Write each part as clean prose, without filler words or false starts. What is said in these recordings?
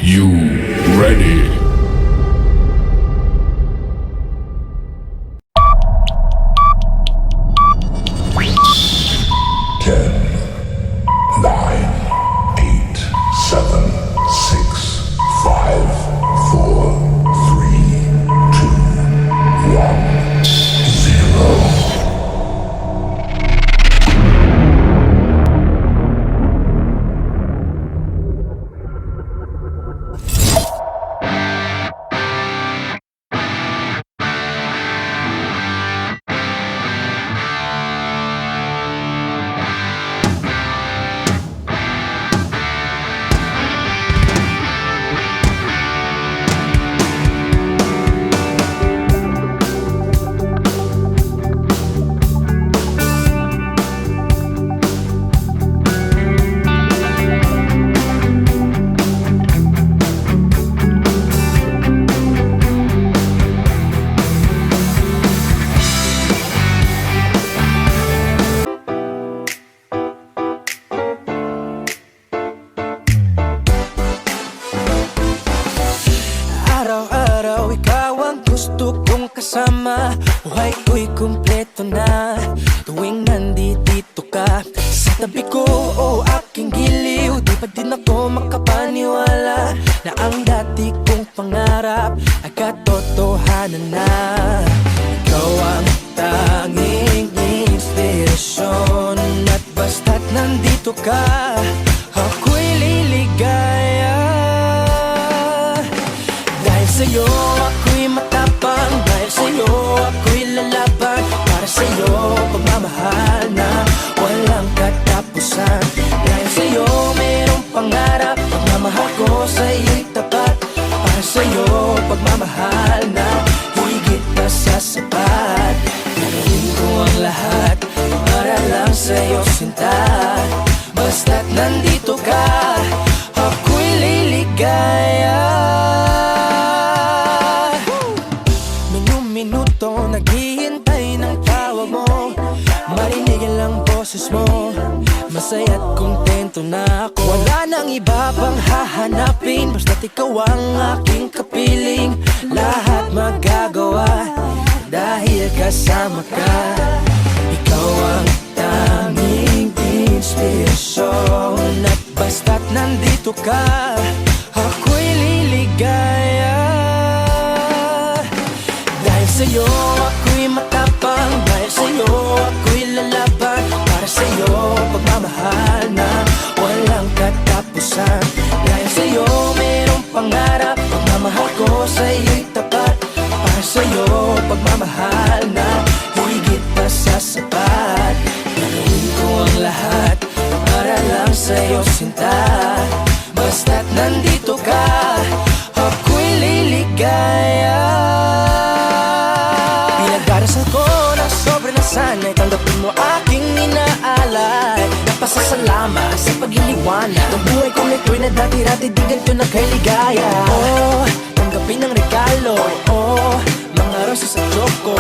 You ready? Ten, nine, eight, seven, six, five, four, three, two, one, zero. Araw-araw ikaw ang gusto kong kasama. Buhay ko'y kumpleto na tuwing nandito ka sa tabi ko o aking giliw. Di pa din ako makapaniwala na ang dati kong pangarap ay katotohanan na. Ikaw ang tanging inspirasyon at basta't nandito ka, ako'y liligaya. Dahil sa'yo ako'y matapang, dahil sa'yo ako'y lalaban. Para sa'yo pagmamahal na walang katapusan. Dahil sa'yo mayroong pangarap, pagmamahal ko sa'yo'y tapat. Para sa'yo pagmamahal na higit pa sa sapat. Gagawin ko ang lahat para lang sa'yo sinta. Basta't nandito ka, ako'y liligaya. Minuto naghihintay ng tawag mo, marinig lang boses mo. Masaya't kontento na ako. Wala nang iba pang hahanapin, basta't ikaw ang aking kapiling. Lahat magagawa dahil kasama ka. Ikaw ang tanging inspirasyon at basta't nandito ka, ako'y liligaya. Dahil sa'yo ako'y matapang, dahil sa'yo ako'y lalaban. Para sa'yo pagmamahal na walang katapusan. Dahil sa'yo mayroong pangarap, pagmamahal ko sa'yo'y tapat. Para sa'yo pagmamahal na higit pa sa sapat. Gagawin ko ang lahat para lang sa'yo sinta. Basta't nandito ka, ako'y liligaya. Pinagdarasal ko na sobre na sana'y tanggapin mo aking inaalay. Napasasalamat sa pag-iliwanag ng buhay kong ito'y na dati-dati di ganito nagkailigaya. Oh, tanggapin ang regalo, oh, mga rosas at choco.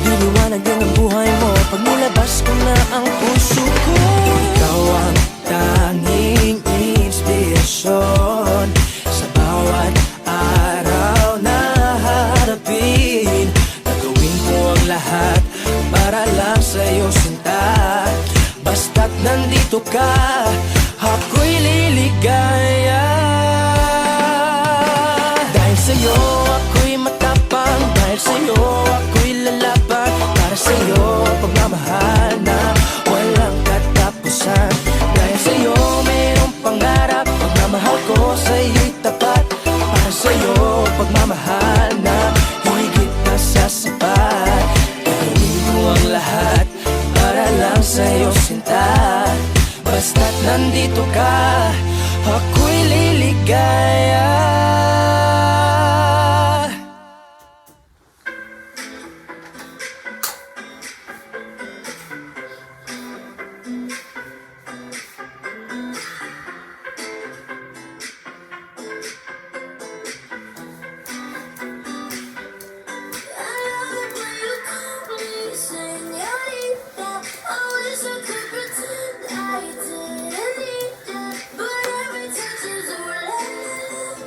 Liliwanag din ang buhay mo pag nilabas ko na ang puso ko. Ikaw ang tanging inspirasyon sa bawat araw na harapin. Gagawin ko ang lahat para lang sa'yo sinta. Basta't nandito ka, ako'y liligaya. Dahil sa'yo ako'y matapang, dahil sa'yo ako'y lalaban. Para sa'yo pagmamahal na walang katapusan. Dahil sa'yo mayroong pangarap, pagmamahal ko sa'yo'y tapat. Para sa'yo pagmamahal na higit pa sa sapat. Gagawin ko ang lahat para lang sa'yo sinta. Basta't nandito ka, ako'y liligaya. Pretend I didn't need that, but every touch is a relief.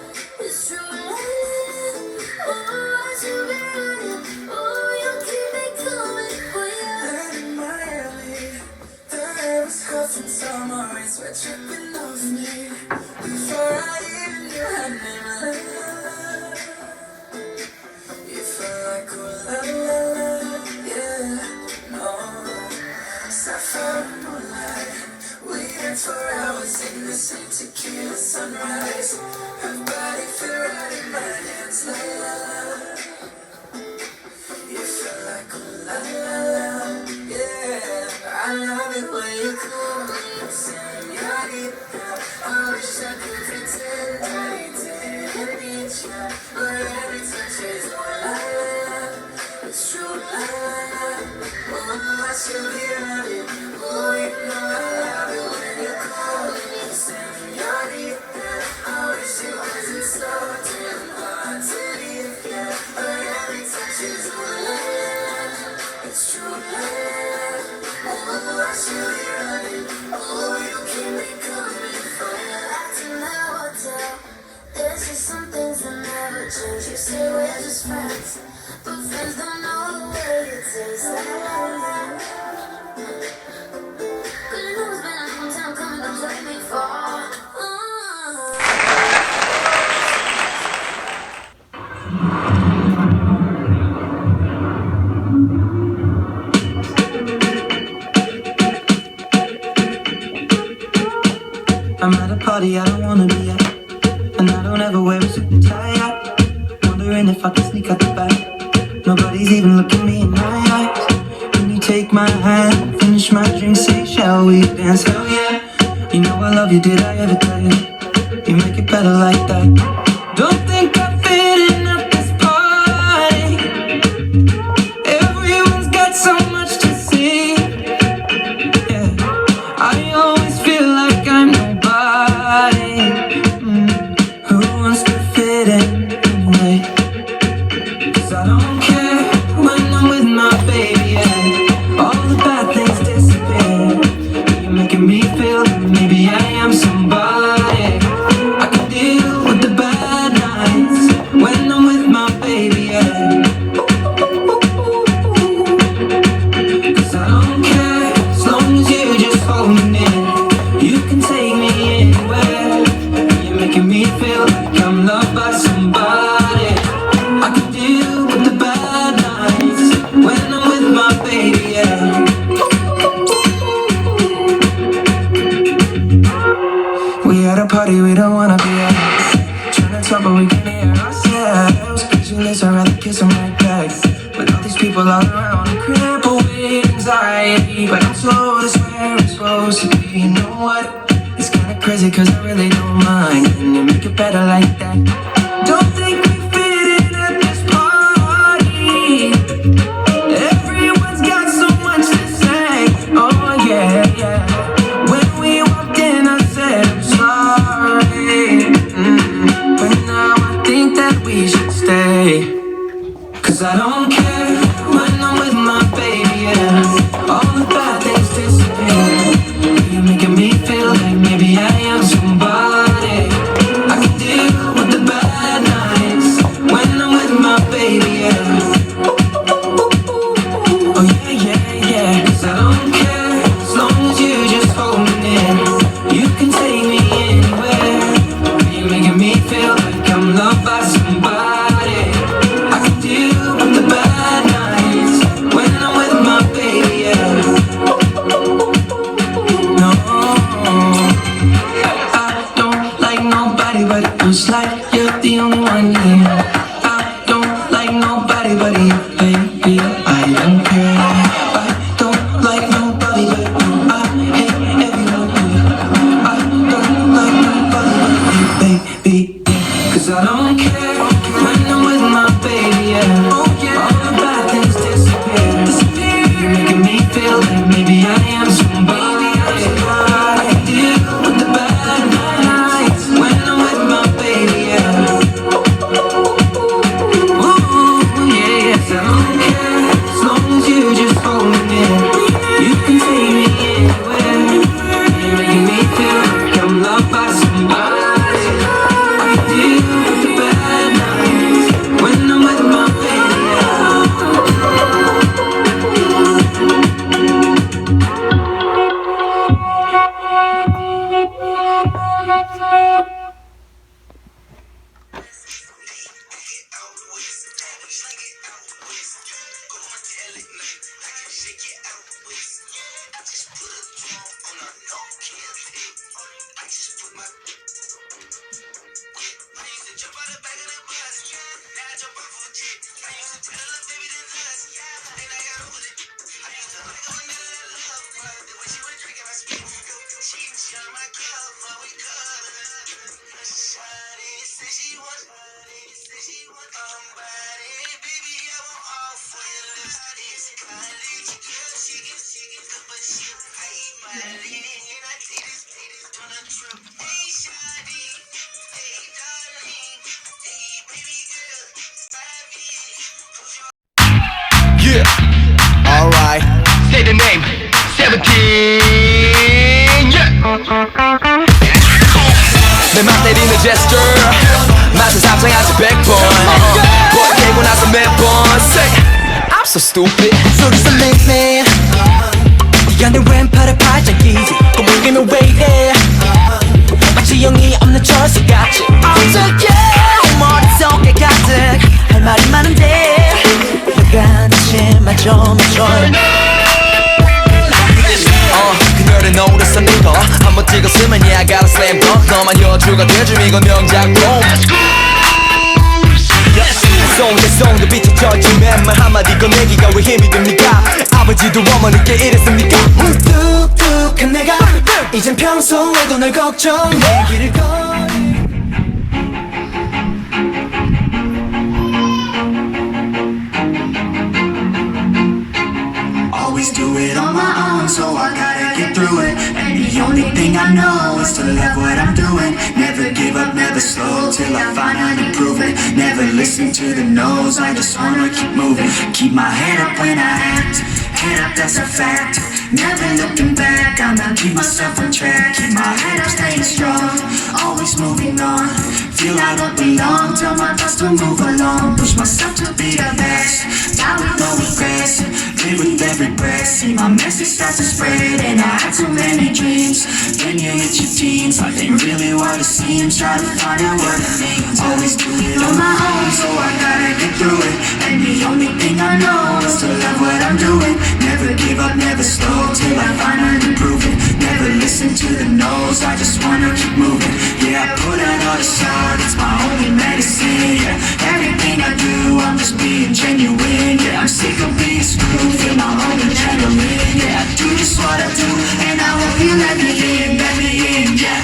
tequila sunrise. Her body fit right in my hands, la la la. You feel like a la la la, yeah. I love it when you call me señorita. I wish I could pretend I didn't need you, but every touch is oh la la la. It's true la la la. Oh, I should be running. Oh, you know I love it when you call me señorita. I wish it wasn't so damn hard to leave you, but every touch is oh la la la. It's true la la la. Oh, I should be running. Oh, you keep me coming for you. Acting that hotel. There's just some things that never change. You say we're just friends, but friends don't know the way it tastes. La la la. Cause you know it's been a long time coming, don't let me fall. I'm at a party I don't wanna be at, and I don't ever wear a suit and tie. Wondering if I can sneak out the back. Nobody's even looking me in my eyes. Can you take my hand, finish my drink, say shall we dance? Hell yeah. You know I love you, did I ever tell you? You make it better like that. Don't think I fit in at this party. Everyone's got so much to say. Yeah, I always feel like I'm nobody. Who wants to fit in anyway? 'Cause I don't care when I'm with my baby, yeah. All the bad things disappear. You're making me feel that maybe I am somebody. I can deal with the bad nights when I'm with my baby, yeah. 'Cause I don't care as long as you just hold me near. You can take me anywhere. You're making me feel like I'm loved by somebody. I can deal with the bad nights when I'm with my baby, yeah. We at a party we don't wanna be at. Trying to talk but we can't hear ourselves. Speechless, I'd rather kiss them right back. With all these people all around, I'm crippled with anxiety, but I'm told it's where I'm supposed to be. You know what? It's kinda crazy 'cause I really don't mind. Can you make it better like that? Don't think we fit in at this party. Everyone's got so much to say. Oh yeah, yeah. When we walked in I said I'm sorry, but now I think that we should stay. 'Cause I don't care when I'm with my baby, yeah. All the bad things disappear. You're making me feel like maybe I am somebody. I can deal with the bad nights when I'm with my baby, yeah. Oh yeah, yeah, yeah. 'Cause I don't care as long as you just hold me near. You can take me anywhere. You're making me feel like I'm loved by somebody. I can deal with the bad nights when I'm with my baby, yeah. No, I don't like nobody but it feels like you're the only one here. I don't like nobody but you, baby. I don't care. I don't like nobody but you. I hate everyone here. I don't like nobody but you, baby. 'Cause I don't care when I'm with my baby, yeah. All the bad things disappear. You're making me feel like maybe I am somebody. I can deal with the bad nights when I'm with my baby, yeah. Ooh, yeah, yes, I don't care as long as you just hold me near. You can take me anywhere. You're making me feel like I'm loved by somebody. I can deal with the bad nights when I'm with my baby, yeah. I just put a drum on a no-kill hit. I just put my Yeah, alright. Say the name, 17. Yeah. 내 맘 때리는 gesture 맛은 상상하지 100번 볼 깨고 나서 매번 Say I'm so stupid 속에서 make 네가 내 왼팔을 팔짱 끼지 꼬물기면 왜 이래 마치 영이 없는 철새 같이 어떡해 머릿속에 가득 할 말이 많은데 너가 내 신발 좀 해줘 그녀를 노렸어 네가 한번 찍었으면 yeah I got a slam dunk 너만 여주가 돼줌 이건 명작품 송대송도 비춰져 있는 말 한마디 꺼내기가 왜 힘이 듭니까 아버지도 어머니께 이랬습니까 뚝뚝한 내가 이젠 평소에도 널 걱정해 길을 걸 Always do it on my own, so I gotta get through it. And the only thing I know is to love what I'm doing. Never give up, never slow, till I finally prove it. Never listen to the no's, I just wanna keep moving. Keep my head up when I act, head up, that's a fact. Never looking back, I'ma keep myself on track. Keep my head up, staying strong, always moving on. Feel I don't belong, tell my thoughts to move along. Push myself to be the best, die with no regrets. Live with every breath, see my message start to spread. And I had too many dreams, then you hit your teens. Life ain't really what it seems, try to find out what it means. Always do it on my own, so I gotta get through it. And the only thing I know is to love what I'm doing. Never give up, never slow, till I finally prove it. Never listen to the no's, I just wanna keep moving. Yeah, I put out all the side, it's my only medicine. Yeah, everything I do, I'm just being genuine. Yeah, I'm sick of being screwed, feel my own adrenaline. Yeah, I do just what I do, and I hope you let me in, yeah.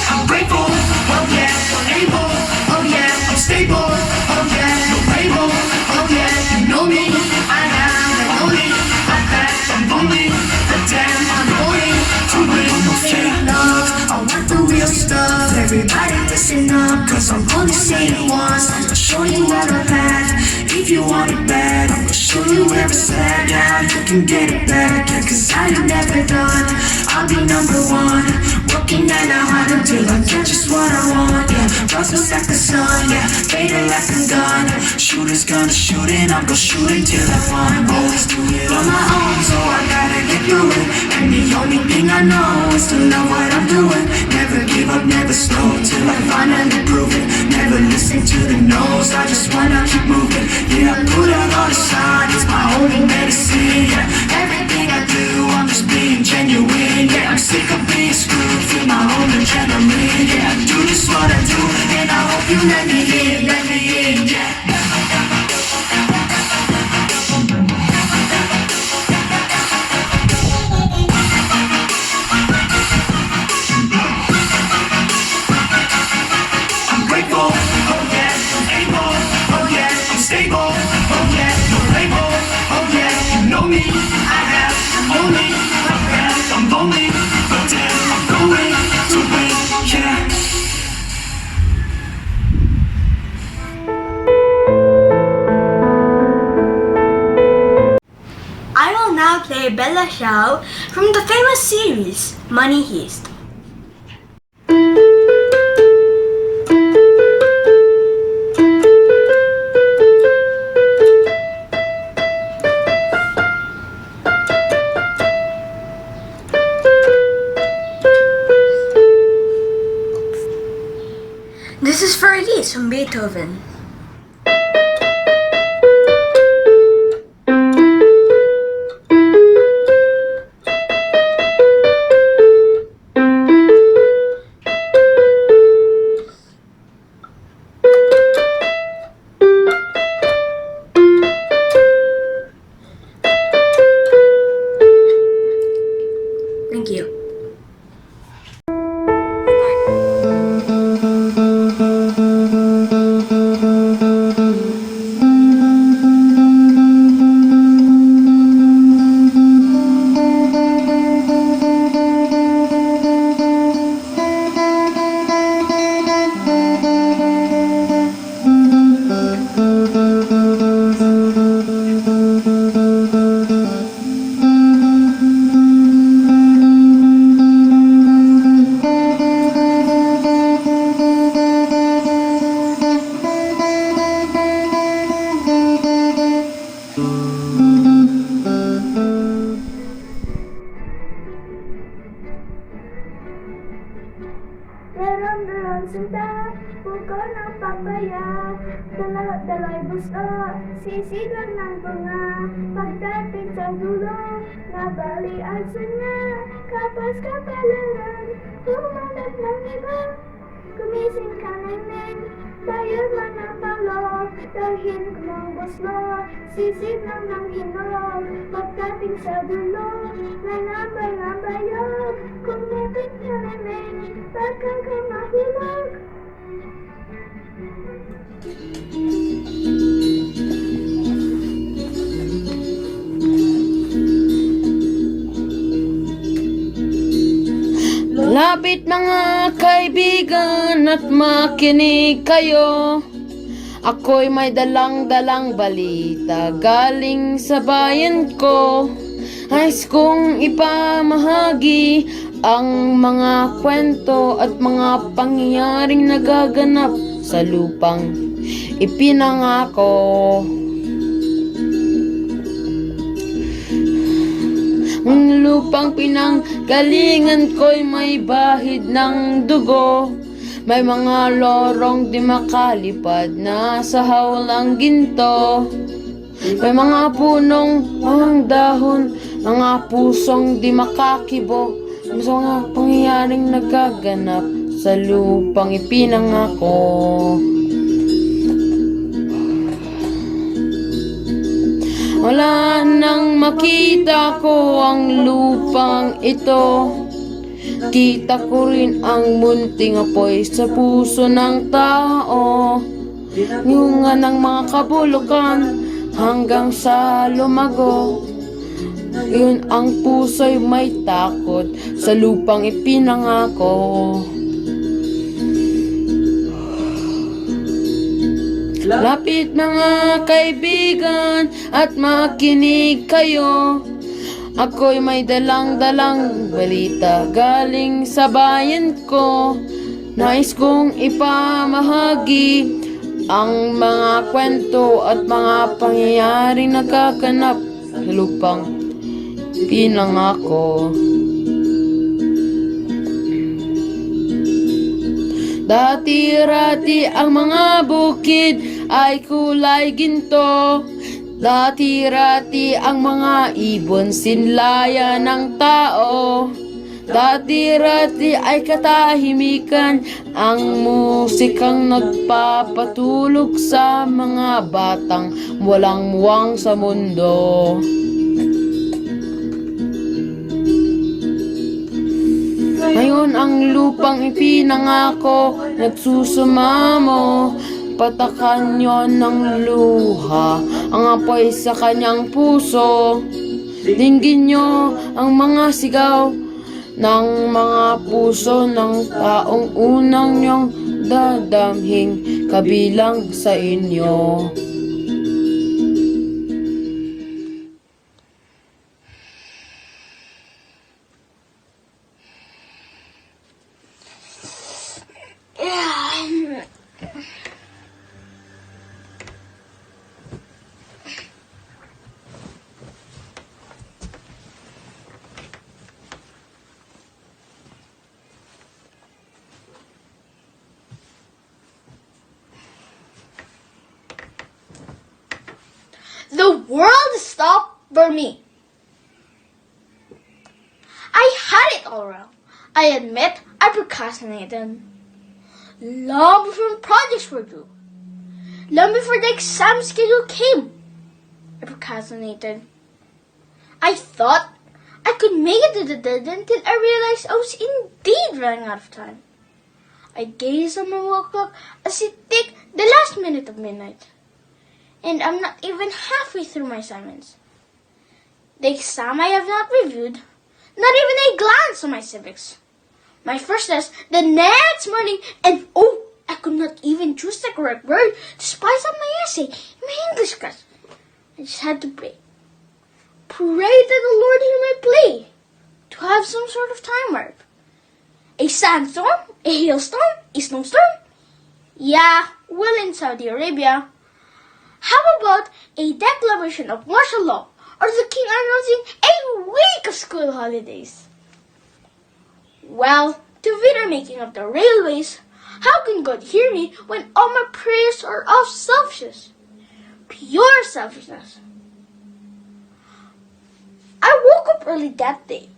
I'm grateful, oh yeah, I'm able, oh yeah, I'm stable, oh yeah, no label, oh yeah, you know me, I have, I know me, I'm back, I'm lonely, but damn, I'm going to win. No fake love, I want the real stuff. Everybody listen up, cause I'm only saying it once. I'm gonna show you what I've had. If you want it bad, I'm gonna show you where it's at. Yeah, you can get it back, yeah, cause I am never done. I'll be number one, working at a hard until I get just what I want. Yeah, rises like the sun, yeah, faded like a gun. Shooters gonna shoot and I'm gonna shoot until I find. Always do it on my own, so I gotta get through it. And the only thing I know is to love what I'm doing. Never give up, never slow, till I finally prove it. Never listen to the no's, I just wanna keep moving. Yeah, I put out all the signs, it's my only medicine. Yeah, everything I do, I'm just being genuine. Yeah, I'm sick of being screwed, feel my own adrenaline. Yeah, I do just what I do, and I hope you let me in, yeah. I'm grateful, oh yeah, I'm able, oh yeah, I'm stable, oh yeah, no label, oh yeah, you know me, I have, I'm only, I'm bad, I'm lonely, but damn, I'm going to win, yeah. I will now play Bella Ciao from the famous series Money Heist. This is for Elise from Beethoven. Talay gusto, sisiglan ng bunga. Pagdating sa dulo, nabalian na. Kapas kapalaran, humanap ng iba. Gumising ka na men, bayad man ang palo. Dahil kumang buslo, sisiglan ng hinog. Pagdating sa dulo, nanambay ng bayog. Kung nepit ka na men, baka ka mahulog. Lapit mga kaibigan at makinig kayo. Ako'y may dalang-dalang balita galing sa bayan ko. Nais kong ipamahagi ang mga kwento at mga pangyayaring nagaganap sa lupang ipinangako. Ang lupang pinanggalingan ko'y may bahid ng dugo. May mga lorong di makalipad na sa hawlang ginto. May mga punong ang dahon, mga pusong di makakibo. May mga pangyayaring nagaganap sa lupang ipinangako. Wala nang makita ko ang lupang ito. Kita ko rin ang munting apoy sa puso ng tao. Yunga ng mga kabulukan hanggang sa lumago. Yun ang puso'y may takot sa lupang ipinangako. Lapit mga kaibigan at makinig kayo. Ako'y may dalang-dalang balita galing sa bayan ko. Nais kong ipamahagi ang mga kwento at mga pangyayaring nagaganap sa lupang pinangako. Dati-rati ang mga bukid ay kulay ginto. Dati-rati ang mga ibon sinlaya ng tao. Dati-rati ay katahimikan ang musikang nagpapatulog sa mga batang walang muwang sa mundo. Ngayon ang lupang ipinangako nagsusumamo. Patakan yon ng luha ang apoy sa kanyang puso. Dinggin nyo ang mga sigaw ng mga puso ng taong unang nyong dadamhing kabilang sa inyo. The world stopped for me. I had it all wrong. I admit I procrastinated. Long before projects were due. Long before the exam schedule came. I procrastinated. I thought I could make it to the deadline until I realized I was indeed running out of time. I gazed on my wall clock as it ticked the last minute of midnight. And I'm not even halfway through my assignments. The exam I have not reviewed, not even a glance on my civics. My first test the next morning, and oh, I could not even choose the correct word to spice up my essay in my English class. I just had to pray. Pray that the Lord hear my plea, to have some sort of time warp. A sandstorm, a hailstorm, a snowstorm? Yeah, well in Saudi Arabia. How about a declaration of martial law, or the king announcing a week of school holidays? Well, to avoid the making of the railways, how can God hear me when all my prayers are all selfish? selfishness. I woke up early that day,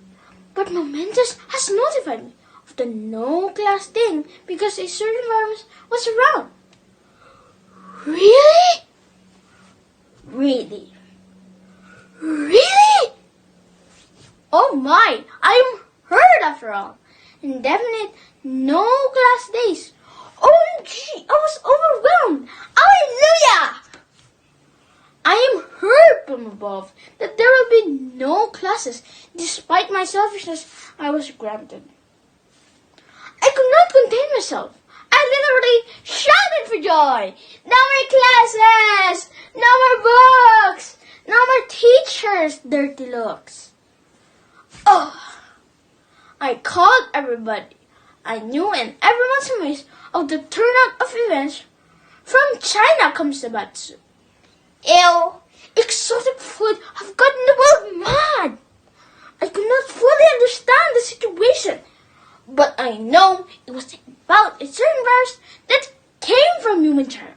but Momentous has notified me of the no class thing because a certain virus was around. Really? Really? Really? Oh my, I'm hurt after all. Indefinite no class days. OMG, I was overwhelmed. Hallelujah! I am heard from above that there will be no classes. Despite my selfishness, I was granted. I could not contain myself. I literally shouted for joy. No more classes! No more books! No more teachers' dirty looks. Oh! I called everybody I knew and everyone's amazed of the turnout of events. From China comes the batsu. Ew! Exotic food have gotten the world mad! I could not fully understand the situation, but I know it was about a certain virus that came from human China.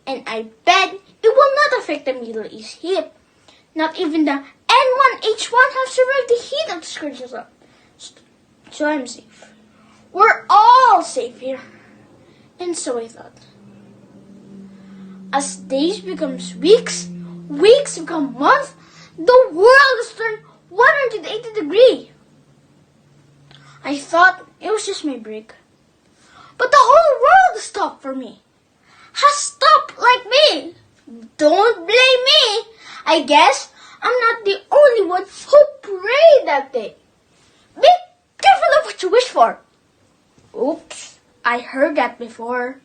And I bet it will not affect the Middle East heat. Not even the N1H1 have survived the heat of the scourge zone. So I'm safe. We're all safe here. And so I thought. As days becomes weeks, weeks become months, the world has turned 180 degrees. I thought it was just my break. But the whole world stopped for me. Has stopped like me. Don't blame me. I guess I'm not the only one who prayed that day. Be careful of what you wish for. Oops, I heard that before.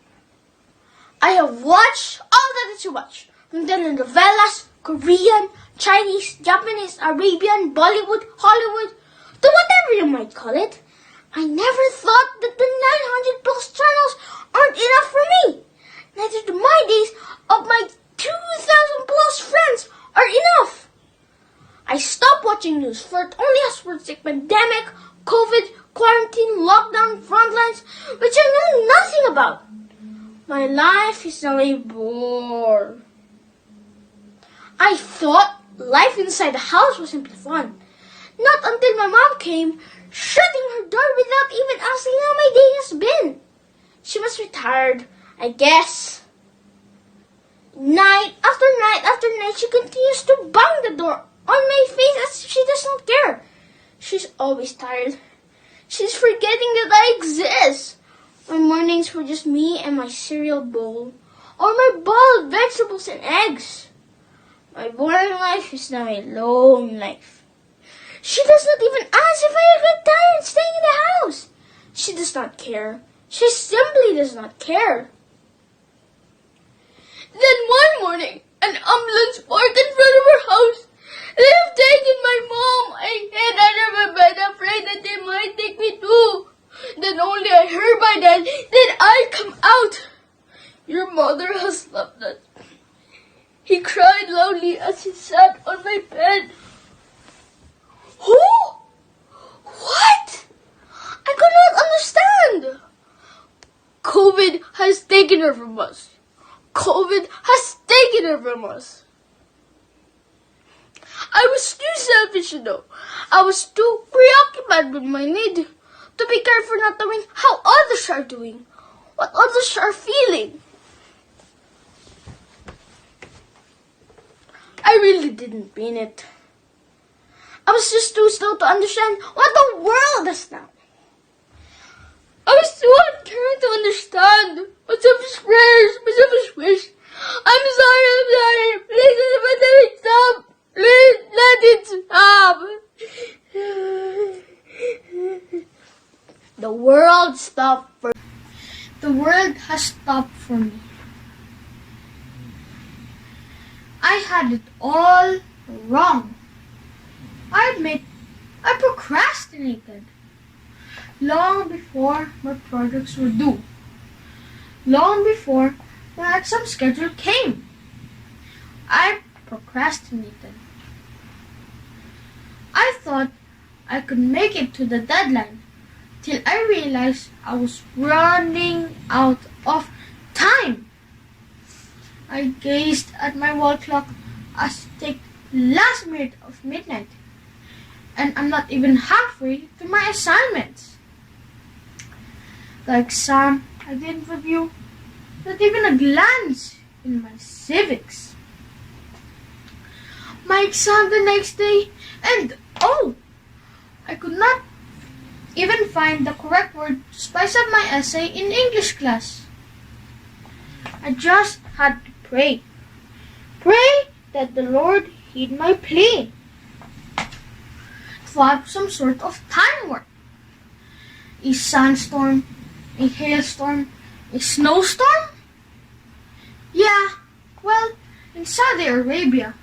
I have watched all that is to watch. From the novellas, Korean, Chinese, Japanese, Arabian, Bollywood, Hollywood, to whatever you might call it. I never thought that the 900 plus channels aren't enough for me. Neither do my days of my 2,000 plus friends are enough. I stopped watching news for it only has words like pandemic, COVID, quarantine, lockdown, frontlines, which I know nothing about. My life is now a bore. I thought life inside the house was simply fun. Not until my mom came, shutting her door without even asking how my day has been. She must be tired, I guess. Night after night, she continues to bang the door on my face as if she doesn't care. She's always tired. She's forgetting that I exist. My mornings were just me and my cereal bowl, or my boiled vegetables and eggs. My boring life is now a lone life. She does not even ask if I get tired staying in the house. She does not care. She simply does not care. Then one morning, an ambulance parked in front of her house. They have taken my mom. I hid under my bed, afraid that they might take me too. Then only I heard by then that I come out. Your mother has left us. He cried loudly as he sat on my bed. Who? What? I could not understand. COVID has taken her from us. COVID has taken her from us. I was too selfish, though. I was too preoccupied with my need to be careful not knowing how others are doing, what others are feeling. I really didn't mean it. I was just too slow to understand what the world is now. I was too uncaring to understand my selfish prayers, my selfish wish. I'm sorry. Please let the pandemic stop. Please let it stop. The world stopped for me. The world has stopped for me. I had it all wrong. I admit I procrastinated long before my projects were due. Long before my exam schedule came. I procrastinated. I thought I could make it to the deadline till I realized I was running out of time. I gazed at my wall clock as it ticked last minute of midnight, and I'm not even halfway to my assignments. The exam I didn't review, not even a glance in my civics. My exam the next day, and oh, I could not even find the correct word to spice up my essay in English class. I just had to pray. Pray that the Lord heed my plea. To have some sort of time work. A sandstorm, a hailstorm, a snowstorm? Yeah, well, in Saudi Arabia.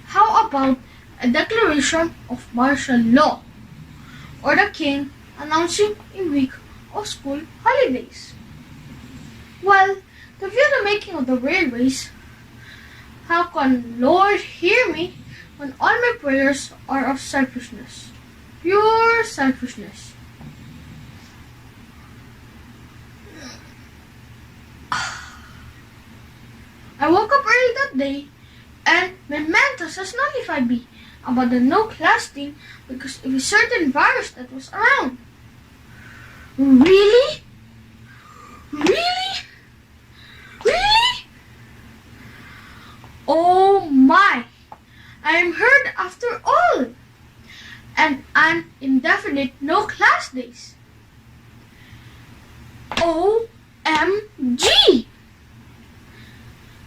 How about a declaration of martial law? Or the king announcing a week of school holidays? Well, to view the making of the railways, how can Lord hear me when all my prayers are of selfishness? Pure selfishness. I woke up early that day, and my mentors has notified me about the no class thing because of a certain virus that was around. Really? Really? Really? Oh my! I am heard after all! And an indefinite no class days. OMG!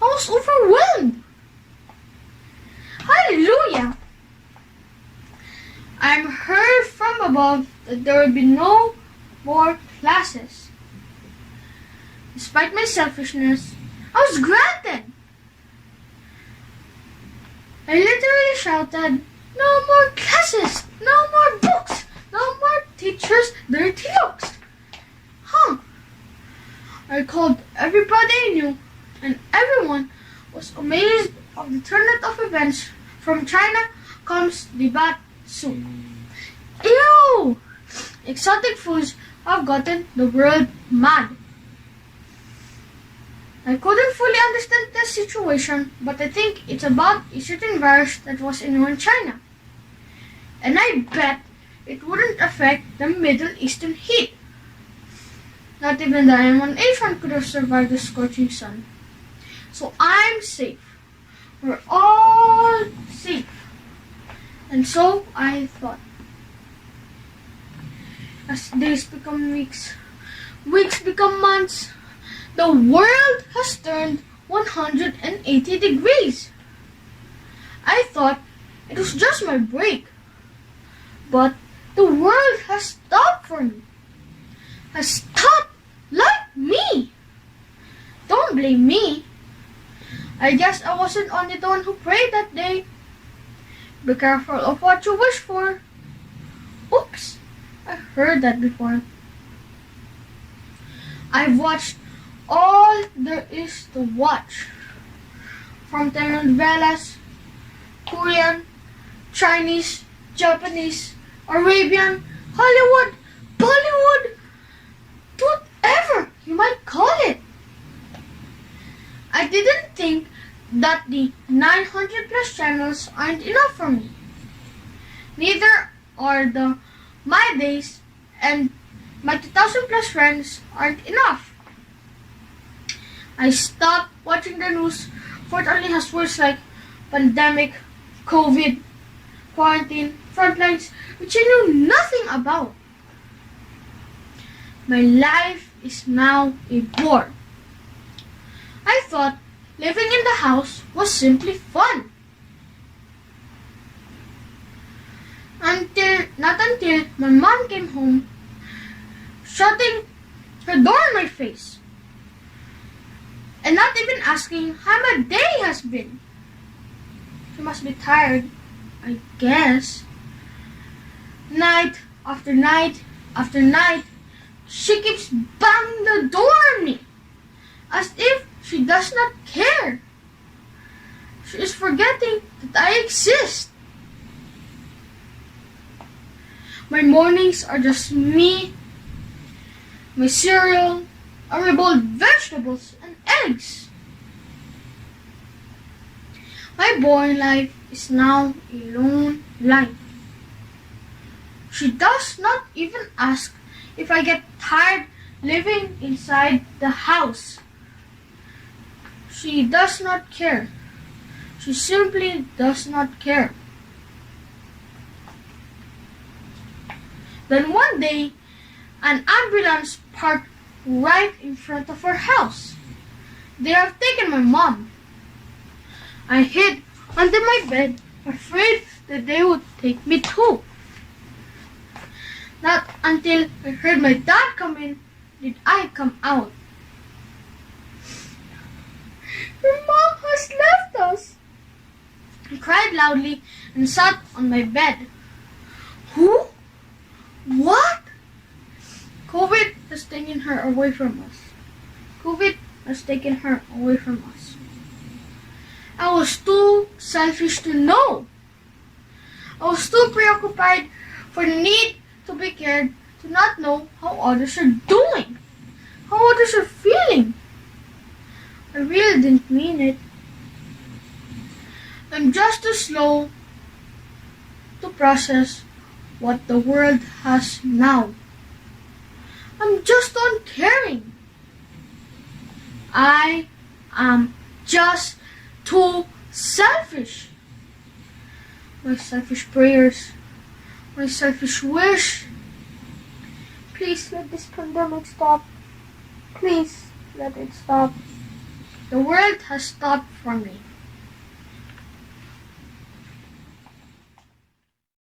I was overwhelmed. Hallelujah! I am heard from above that there will be no more classes. Despite my selfishness, I was granted. I literally shouted, "No more classes! No more books! No more teachers' dirty looks!" I called everybody I knew, and everyone was amazed of the turn of events. From China comes the bat soup. Ew! Exotic foods have gotten the world mad. I couldn't fully understand the situation, but I think it's about a certain virus that was in China. And I bet it wouldn't affect the Middle Eastern heat. Not even the M1H1 could have survived the scorching sun. So I'm safe. We're all safe. And so I thought. As days become weeks, weeks become months, the world has turned 180 degrees. I thought it was just my break. But the world has stopped for me. Has stopped like me. Don't blame me. I guess I wasn't only the one who prayed that day. Be careful of what you wish for. Oops, I heard that before. I've watched all there is to watch. From telenovelas, Korean, Chinese, Japanese, Arabian, Hollywood, Bollywood, whatever you might call it. I didn't think that the 900 plus channels aren't enough for me. Neither are the My Days and my 2000 plus friends aren't enough. I stopped watching the news for it only has words like pandemic, COVID, quarantine, frontlines, which I knew nothing about. My life is now a bore. I thought living in the house was simply fun. Not until my mom came home, shutting her door in my face, and not even asking how my day has been. She must be tired, I guess. Night after night after night, she keeps banging the door on me, as if she does not care. She is forgetting that I exist. My mornings are just me, my cereal, my boiled vegetables, and eggs. My boring life is now a lone life. She does not even ask if I get tired living inside the house. She does not care. She simply does not care. Then one day, an ambulance parked right in front of our house. They have taken my mom. I hid under my bed, afraid that they would take me too. Not until I heard my dad come in did I come out. Your mom has left us. I cried loudly and sat on my bed. Who? What? COVID has taken her away from us. COVID has taken her away from us. I was too selfish to know. I was too preoccupied for the need to be cared to not know how others are doing, how others are feeling. I really didn't mean it. I'm just too slow to process what the world has now. I'm just uncaring. I am just too selfish. My selfish prayers, my selfish wish. Please let this pandemic stop. Please let it stop. The world has stopped for me.